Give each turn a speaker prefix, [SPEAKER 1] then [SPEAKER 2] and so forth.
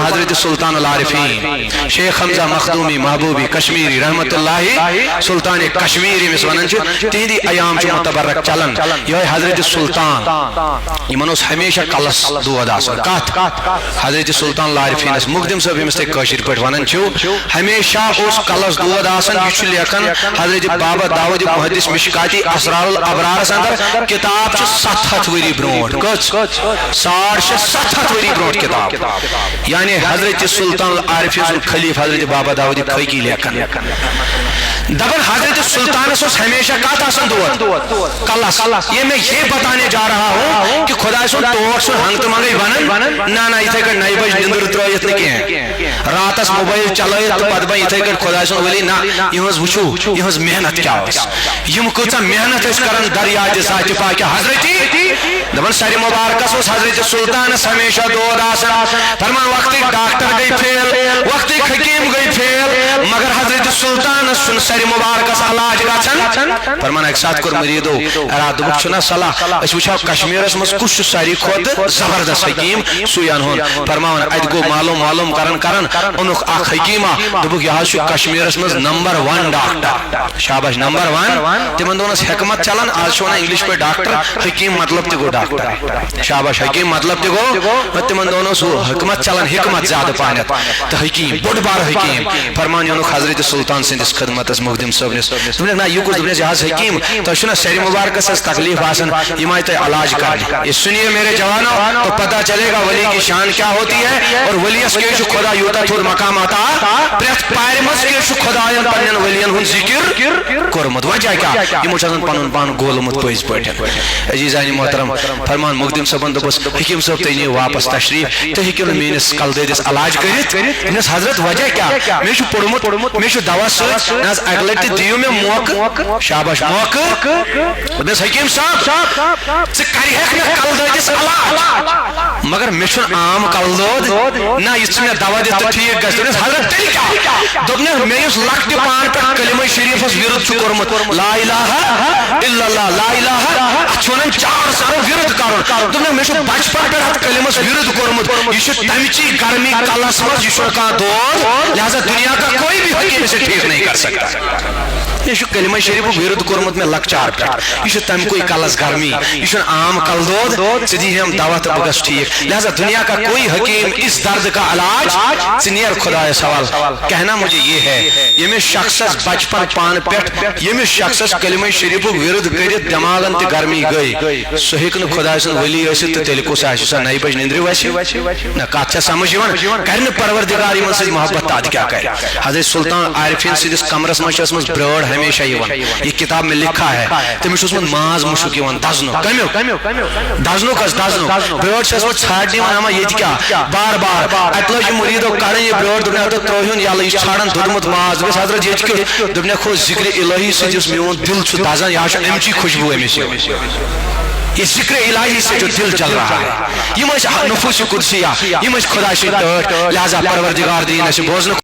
[SPEAKER 1] حضرت سلطان العارفین شیخ حمزہ مخدومی محبوبی کشمیری رحمت اللہ سلطان کشمیری مس ونان تہندی ایام متبرک چلن یہ حضرت سلطان یمن اس ہمیشہ کلس دود آسان کت حضرت سلطان العارفین مقدم صاحب یمس تہ کاشر پہ ونان ہمیشہ اس کلس دود آسان یہ لیکن حضرت بابا داود محدث مشکاتی اسرار الابرارس اندر کتاب 700 وری برونٹ کچھ 750 وری برونٹ کتاب یعنی حضرت سلطان العارفین خلیف حضرت بابا داود خیکی لیکن دبن حضرت سلطان اس ہمیشہ کات آسان دود کلس یہ میں یہ بتانے جا رہا ہوں کہ خدا سن توڑ سن ہنگ تو منگئی بنن نا اتھے کر نئی بج نندر ترائیت نکی ہیں راتس موبائل چلائیت تو پد بھائی اتھے کر خدا سن ولی نا یہاں وچھو یہاں محنت کیا ہوس یم کچھ محنت اس کرن دریا جسا چپا کیا حضرتی دبن ساری مبارکس اس حضرت سلطان ہمیشہ دود آسان فرمان وقتی ڈاکٹر گئی پھیل وقتی حکیم گئی پھیل مگر حضرت سلطان سن ساری مبارکس علاج گاچن فرمان ایک ساتھ کر مریدو اراد بکشنا صلاح اس وچھاو کشمیر اس مز کش ساری خود زبردست حکیم سویان ہون فرمان ادگو معلوم کرن انوک آخ حکیمہ دبک یہاں شو کشمیر اس مز نمبر 1 ڈاکٹر شاباش نمبر 1 تمن دونس حکمت چلن آج شونا انگلیش پہ ڈاکٹر حکیم مطلب تگو ڈاکٹر شاباش حکیم مطلب تگو تمن دونس حکمت چلن حکمت زیادہ پانت تو حکیم بڑ بار حکیم فرمان یونک حضرت سلطان سندس خدمت اس مقدم صاحب نے تمہیں نا یو کو دبنے جہاز حکیم تو شنا سری مبارک سے تکلیف آسن حمایت علاج کرنے یہ سنیے میرے جوانوں تو پتہ چلے گا ولی کی شان کیا ہوتی ہے اور ولی اس کے جو خدا یوتا تھوڑ مقام آتا پریت پائر مس کے جو خدا آئین پنین ولین ہن ذکر کرمت وجہ کیا یہ مجھازن پانون پان گولمت پویز پویٹن عزیزانی محترم فرمان مقدم صاحب دبس حکیم صاحب تینی واپس تشریف تو حکیم مینس کل دے دس علاج کرت انس حضرت وجہ کیا میں شو پڑمت میں شو دوا سوچ ناز اگلتی دیو میں موقع شاباش موقع انس حکیم صاحب سے کری ہے کہ کل دے دس علاج مگر میں شو عام کل دود نا اس میں دوا دیتا ٹھیک گشت انس حضرت تیلی کیا دبنے میں اس لکھتی پان پر کلمہ شریف اس ویرد چھو کرمت لا الہ الا اللہ لا الہ چھونن 4 سال ویرد کرن دبنے میں شو بچپن پر ہاتھ کلمہ اس ویرد کرمت یہ شو تمچی گرمی کلس مز یہ شو کا دور لہذا دنیا کا کوئی بھی حکیم اسے ٹھیک نہیں کر سکتا یہ شو کلمہ شریف ویرد کرمت میں لکچار پر یہ شو تم کوئی کلس گرمی یہ شو عام کل دود سیدھی ہم دعوت بگس ٹھیک لہذا دنیا کا کوئی حکیم اس درد کا علاج سنیر خدا سوال کہنا مجھے یہ ہے یہ میں شخص بچپن پان پیٹ یہ میں شخص کلمہ شریف ویرد کرت دماغن تی گرمی گئی سہیکن خدا سن ولی ایسی تو تیلکو سے آشی سا نئی بج نندری ویسی نا کات سے سمجھ یون کرن پروردگاری من سے محبت تاد کیا کہے حضرت سلطان عارفین سیدس کمرس مشہس من برڑ ہمیشہ یون یہ کتاب میں لکھا ہے تمہیں اس من ماز مشک یون دزنو دزنو کس دزنو برڑ شس من چھاڑ دیوان ہما یہ کیا بار بار اطلاع یہ مریدو کارن یہ برڑ دنیا تو تروہیون یا اللہ یہ چھاڑن دھدمت ماز بس حضرت یہ کہ دنیا خود ذکر الہی سے جس میون دل چھو دازن یا شا امچی خوشبو امیسی یہ ذکر الہی سے جو دل چل رہا ہے یہ مجھ نفوس قدسیہ یہ مجھ خدا شد لہذا پروردگار دین ایسے بوزن